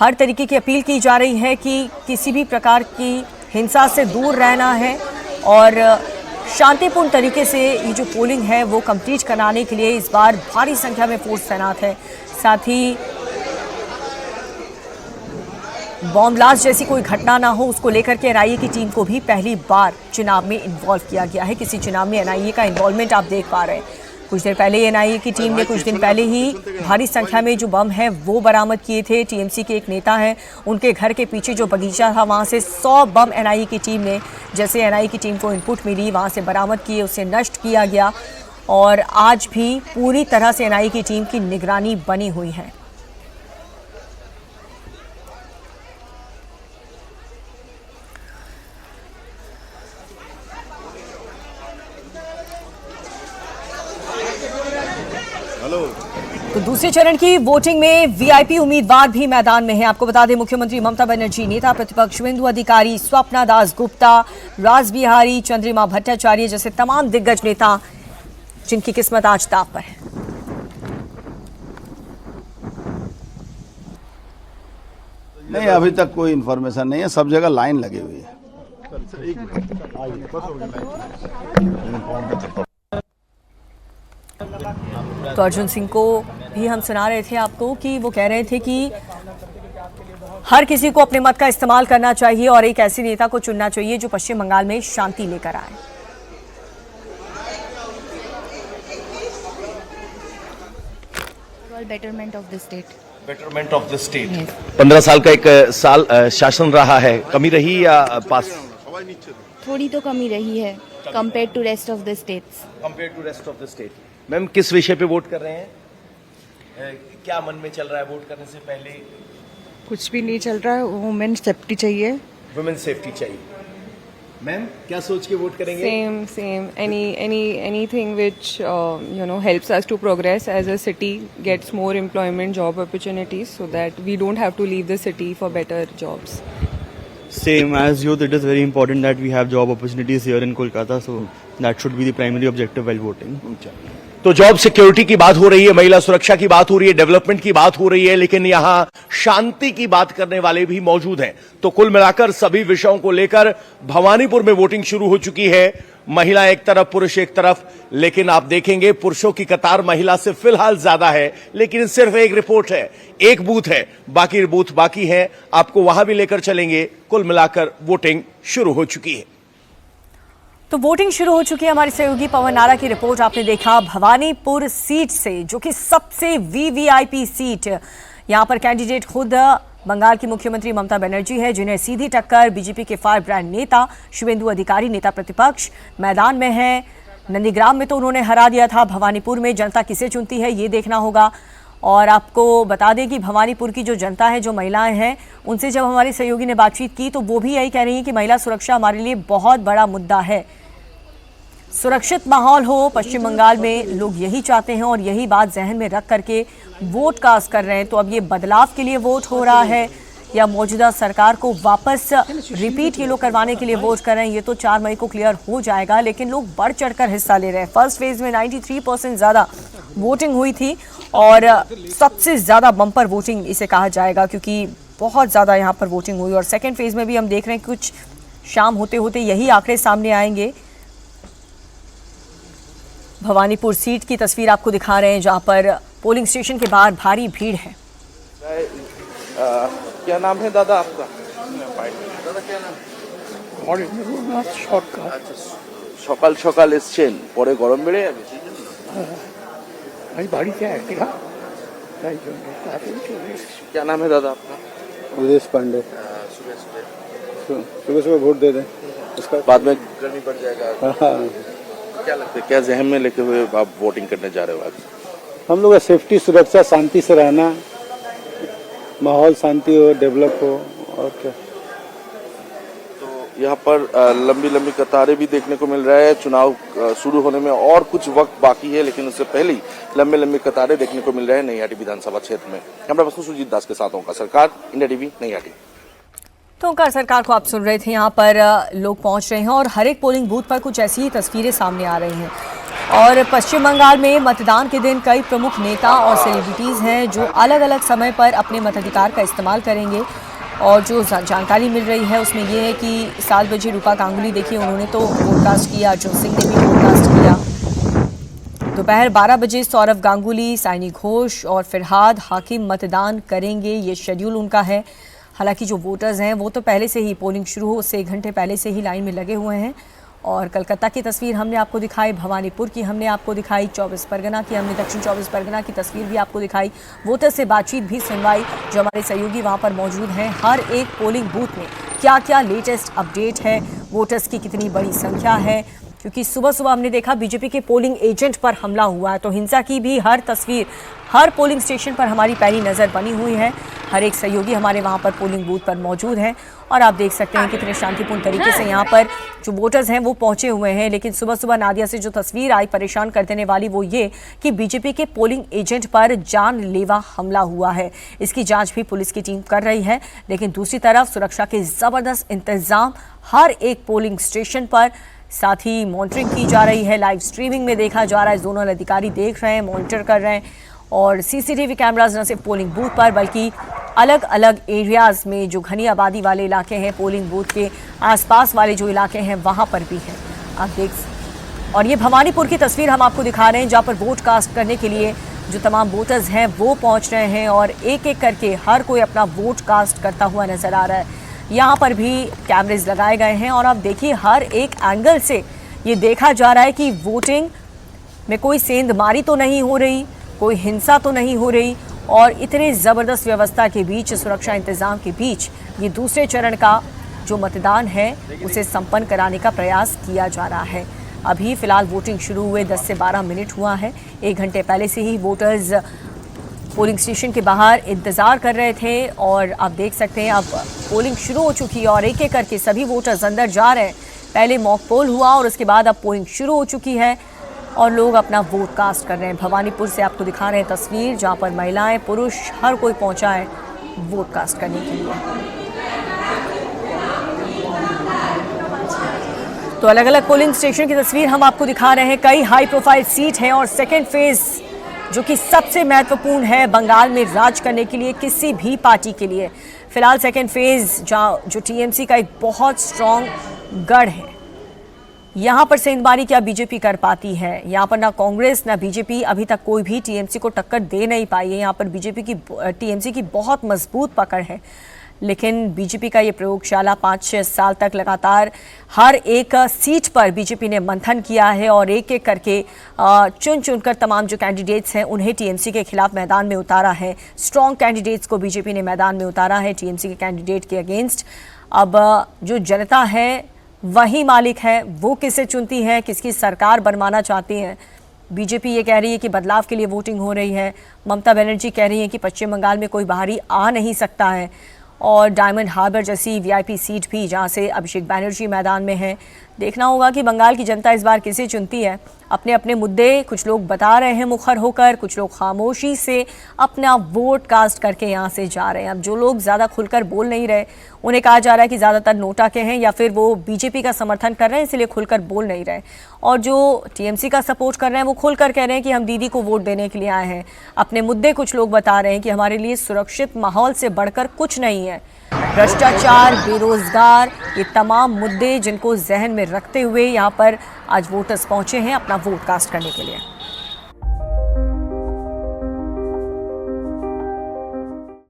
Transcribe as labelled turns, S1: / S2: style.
S1: हर तरीके की अपील की जा रही है कि किसी भी प्रकार की हिंसा से दूर रहना है और शांतिपूर्ण तरीके से ये जो पोलिंग है वो कंप्लीट कराने के लिए इस बार भारी संख्या में फोर्स तैनात है। साथ ही बॉम्ब ब्लास्ट जैसी कोई घटना ना हो उसको लेकर के एनआईए की टीम को भी पहली बार चुनाव में इन्वॉल्व किया गया है। किसी चुनाव में एनआईए का इन्वॉल्वमेंट आप देख पा रहे हैं। कुछ देर पहले एनआईए की टीम ने कुछ दिन पहले ही भारी संख्या में जो बम है वो बरामद किए थे। टीएमसी के एक नेता हैं, उनके घर के पीछे जो बगीचा था वहां से 100 बम एनआईए की टीम ने, जैसे एनआईए की टीम को इनपुट मिली, वहां से बरामद किए, उसे नष्ट किया गया और आज भी पूरी तरह से एनआईए की टीम की निगरानी बनी हुई है। तो दूसरे चरण की वोटिंग में वीआईपी उम्मीदवार भी मैदान में हैं। आपको बता दें, मुख्यमंत्री ममता बनर्जी, नेता प्रतिपक्ष शुवेंदु अधिकारी, स्वप्ना दास गुप्ता, राज बिहारी, चंद्रिमा भट्टाचार्य जैसे तमाम दिग्गज नेता जिनकी किस्मत आज दांव पर है।
S2: नहीं, अभी तक कोई इन्फॉर्मेशन नहीं है। सब जगह लाइन लगी हुई है।
S1: तो अर्जुन सिंह को भी हम सुना रहे थे आपको कि वो कह रहे थे कि हर किसी को अपने मत का इस्तेमाल करना चाहिए और एक ऐसे नेता को चुनना चाहिए जो पश्चिम बंगाल में शांति लेकर आए।
S3: Betterment of the state.
S4: Betterment of the state. 15 साल का एक साल शासन रहा है, कमी रही या पास?
S3: थोड़ी तो कमी रही है compare to rest of the states.
S4: Compare to rest of the state. Ma'am, किस विषय पे वोट कर रहे हैं? क्या मन में चल रहा है वोट करने से पहले?
S5: कुछ भी नहीं चल रहा है। वुमेन सेफ्टी चाहिए।
S4: वुमेन सेफ्टी चाहिए। मैम, क्या सोच के वोट करेंगे?
S5: Same. Anything which helps us to progress as a city, gets more employment, job opportunities, so that we don't have to leave the city for better jobs.
S6: Same as youth, it is very important that we have job opportunities here in Kolkata, so that should be the primary objective while voting.
S4: तो job security की बात हो रही है, महिला सुरक्षा की बात हो रही है, डेवलपमेंट की बात हो रही है, लेकिन यहां शांति की बात करने वाले भी मौजूद हैं। तो कुल मिलाकर सभी विषयों को लेकर भवानीपुर में वोटिंग शुरू हो चुकी है। महिला एक तरफ, पुरुष एक तरफ, लेकिन आप देखेंगे पुरुषों की कतार महिला से फिलहाल ज्यादा है। लेकिन सिर्फ एक रिपोर्ट है, एक बूथ है, बाकी बूथ बाकी है, आपको वहां भी लेकर चलेंगे। कुल मिलाकर वोटिंग शुरू हो चुकी है।
S1: तो वोटिंग शुरू हो चुकी है। हमारे सहयोगी पवन नारा की रिपोर्ट आपने देखा। भवानीपुर सीट से, जो कि सबसे वीवीआईपी सीट, यहां पर कैंडिडेट खुद बंगाल की मुख्यमंत्री ममता बनर्जी है, जिन्हें सीधी टक्कर बीजेपी के फायर ब्रांड नेता शुवेंदु अधिकारी, नेता प्रतिपक्ष, मैदान में है। नंदीग्राम में तो उन्होंने हरा दिया था। भवानीपुर में जनता किसे चुनती है ये देखना होगा। और आपको बता दें कि भवानीपुर की जो जनता है, जो महिलाएं हैं, उनसे जब हमारे सहयोगी ने बातचीत की तो वो भी यही कह रही हैं कि महिला सुरक्षा हमारे लिए बहुत बड़ा मुद्दा है। सुरक्षित माहौल हो पश्चिम बंगाल में, लोग यही चाहते हैं और यही बात जहन में रख करके वोट कास्ट कर रहे हैं। तो अब ये बदलाव के लिए वोट हो रहा है या मौजूदा सरकार को वापस रिपीट ये लोग करवाने के लिए वोट कर रहे हैं, ये तो 4 मई को क्लियर हो जाएगा। लेकिन लोग बढ़ चढ़कर हिस्सा ले रहे हैं। फर्स्ट फेज में 93% ज़्यादा वोटिंग हुई थी और सबसे ज़्यादा बम्पर वोटिंग इसे कहा जाएगा, क्योंकि बहुत ज़्यादा यहाँ पर वोटिंग हुई। और सेकेंड फेज में भी हम देख रहे हैं कुछ शाम होते होते यही आंकड़े सामने आएंगे। भवानीपुर सीट की तस्वीर आपको दिखा रहे हैं, जहां पर पोलिंग स्टेशन के बाहर भारी भीड़ है।
S7: क्या नाम है दादा आपका? दादा क्या नाम? সকাল সকাল এসছেন, পরে গরম বেড়ে যাবে। क्या नाम है दादा आपका?
S2: सुरेश पांडे। सुबह सुबह वोट दे दें,
S7: बाद में गर्मी बढ़ जाएगा। क्या लगता है, क्या जहन में लेके हुए आप वोटिंग करने जा रहे हो आज?
S2: हम लोग सेफ्टी, सुरक्षा, शांति से रहना, माहौल शांति हो, डेवलप हो, और क्या।
S7: तो यहाँ पर लंबी लंबी कतारें भी देखने को मिल रहा है। चुनाव शुरू होने में और कुछ वक्त बाकी है, लेकिन उससे पहले ही लंबे लंबी कतारें देखने को मिल रहे हैं नैयाटी विधानसभा क्षेत्र में। कैमरा पर्सन सुजीत दास के साथ ओंकार सरकार, इंडिया टीवी, नैयाटी।
S1: तो ओंकार सरकार को आप सुन रहे थे। यहाँ पर लोग पहुँच रहे हैं और हर एक पोलिंग बूथ पर कुछ ऐसी ही तस्वीरें सामने आ रही हैं। और पश्चिम बंगाल में मतदान के दिन कई प्रमुख नेता और सेलिब्रिटीज़ हैं जो अलग अलग समय पर अपने मताधिकार का इस्तेमाल करेंगे। और जो जानकारी मिल रही है उसमें यह है कि 7 बजे रूपा गांगुली, देखिए उन्होंने तो वोटकास्ट किया, अर्जुन सिंह ने भी वोटकास्ट किया। दोपहर 12 बजे सौरव गांगुली, साइनी घोष और फिरहाद हाकिम मतदान करेंगे, ये शेड्यूल उनका है। हालांकि जो वोटर्स हैं वो तो पहले से ही पोलिंग शुरू हो उससे 1 घंटे पहले से ही लाइन में लगे हुए हैं। और कलकत्ता की तस्वीर हमने आपको दिखाई, भवानीपुर की हमने आपको दिखाई, 24 परगना की हमने, दक्षिण 24 परगना की तस्वीर भी आपको दिखाई। वोटर से बातचीत भी सुनवाई, जो हमारे सहयोगी वहां पर मौजूद हैं। हर एक पोलिंग बूथ में क्या क्या लेटेस्ट अपडेट है, वोटर्स की कितनी बड़ी संख्या है, क्योंकि सुबह सुबह हमने देखा बीजेपी के पोलिंग एजेंट पर हमला हुआ है, तो हिंसा की भी हर तस्वीर हर पोलिंग स्टेशन पर हमारी पैनी नज़र बनी हुई है। हर एक सहयोगी हमारे वहाँ पर पोलिंग बूथ पर मौजूद हैं और आप देख सकते हैं कितने शांतिपूर्ण तरीके से यहाँ पर जो वोटर्स हैं वो पहुँचे हुए हैं। लेकिन सुबह सुबह नादिया से जो तस्वीर आई परेशान कर देने वाली, वो ये कि बीजेपी के पोलिंग एजेंट पर जानलेवा हमला हुआ है। इसकी जाँच भी पुलिस की टीम कर रही है, लेकिन दूसरी तरफ सुरक्षा के ज़बरदस्त इंतजाम हर एक पोलिंग स्टेशन पर, साथ ही मॉनिटरिंग की जा रही है, लाइव स्ट्रीमिंग में देखा जा रहा है, जोनल अधिकारी देख रहे हैं, मॉनिटर कर रहे हैं। और सीसीटीवी कैमराज न सिर्फ पोलिंग बूथ पर बल्कि अलग अलग एरियाज़ में जो घनी आबादी वाले इलाके हैं, पोलिंग बूथ के आसपास वाले जो इलाके हैं वहाँ पर भी हैं, आप देख। और ये भवानीपुर की तस्वीर हम आपको दिखा रहे हैं, जहाँ पर वोट कास्ट करने के लिए जो तमाम वोटर्स हैं वो पहुँच रहे हैं और एक एक करके हर कोई अपना वोट कास्ट करता हुआ नज़र आ रहा है। यहाँ पर भी कैमरेज लगाए गए हैं और आप देखिए हर एक एंगल से ये देखा जा रहा है कि वोटिंग में कोई सेंधमारी तो नहीं हो रही, कोई हिंसा तो नहीं हो रही। और इतने ज़बरदस्त व्यवस्था के बीच, सुरक्षा इंतज़ाम के बीच ये दूसरे चरण का जो मतदान है उसे संपन्न कराने का प्रयास किया जा रहा है। अभी फ़िलहाल वोटिंग शुरू हुए 10 से 12 मिनट हुआ है। 1 घंटे पहले से ही वोटर्स पोलिंग स्टेशन के बाहर इंतज़ार कर रहे थे और आप देख सकते हैं अब पोलिंग शुरू हो चुकी है और एक एक करके सभी वोटर्स अंदर जा रहे हैं। पहले मॉक पोल हुआ और उसके बाद अब पोलिंग शुरू हो चुकी है और लोग अपना वोट कास्ट कर रहे हैं। भवानीपुर से आपको दिखा रहे हैं तस्वीर, जहां पर महिलाएं, पुरुष हर कोई पहुंचा है वोट कास्ट करने के लिए। तो अलग अलग पोलिंग स्टेशन की तस्वीर हम आपको दिखा रहे हैं। कई हाई प्रोफाइल सीट हैं और सेकेंड फेज जो कि सबसे महत्वपूर्ण है बंगाल में राज करने के लिए किसी भी पार्टी के लिए। फिलहाल सेकेंड फेज जो टीएमसी का एक बहुत स्ट्रॉन्ग गढ़ है, यहाँ पर सेंधमारी क्या बीजेपी कर पाती है? यहाँ पर ना कांग्रेस ना बीजेपी अभी तक कोई भी टीएमसी को टक्कर दे नहीं पाई है। यहाँ पर टीएमसी की बहुत मजबूत पकड़ है, लेकिन बीजेपी का ये प्रयोगशाला 5-6 साल तक लगातार हर एक सीट पर बीजेपी ने मंथन किया है और एक एक करके चुन चुनकर तमाम जो कैंडिडेट्स हैं उन्हें टीएमसी के खिलाफ मैदान में उतारा है। स्ट्रॉन्ग कैंडिडेट्स को बीजेपी ने मैदान में उतारा है टीएमसी के कैंडिडेट के अगेंस्ट। अब जो जनता है वही मालिक है, वो किसे चुनती है, किसकी सरकार बनवाना चाहती है। बीजेपी ये कह रही है कि बदलाव के लिए वोटिंग हो रही है। ममता बनर्जी कह रही है कि पश्चिम बंगाल में कोई बाहरी आ नहीं सकता है। और डायमंड हार्बर जैसी वीआईपी सीट भी जहां से अभिषेक बैनर्जी मैदान में है। देखना होगा कि बंगाल की जनता इस बार किसे चुनती है। अपने अपने मुद्दे कुछ लोग बता रहे हैं मुखर होकर, कुछ लोग खामोशी से अपना वोट कास्ट करके यहाँ से जा रहे हैं। अब जो लोग ज़्यादा खुलकर बोल नहीं रहे, उन्हें कहा जा रहा है कि ज़्यादातर नोटा के हैं या फिर वो बीजेपी का समर्थन कर रहे हैं इसलिए खुलकर बोल नहीं रहे। और जो टीएमसी का सपोर्ट कर रहे हैं वो खुलकर कह रहे हैं कि हम दीदी को वोट देने के लिए आए हैं। अपने मुद्दे कुछ लोग बता रहे हैं कि हमारे लिए सुरक्षित माहौल से बढ़कर कुछ नहीं है। भ्रष्टाचार, बेरोजगार, ये तमाम मुद्दे जिनको जहन में रखते हुए यहाँ पर आज वोटर्स पहुँचे हैं अपना वोट कास्ट करने के लिए।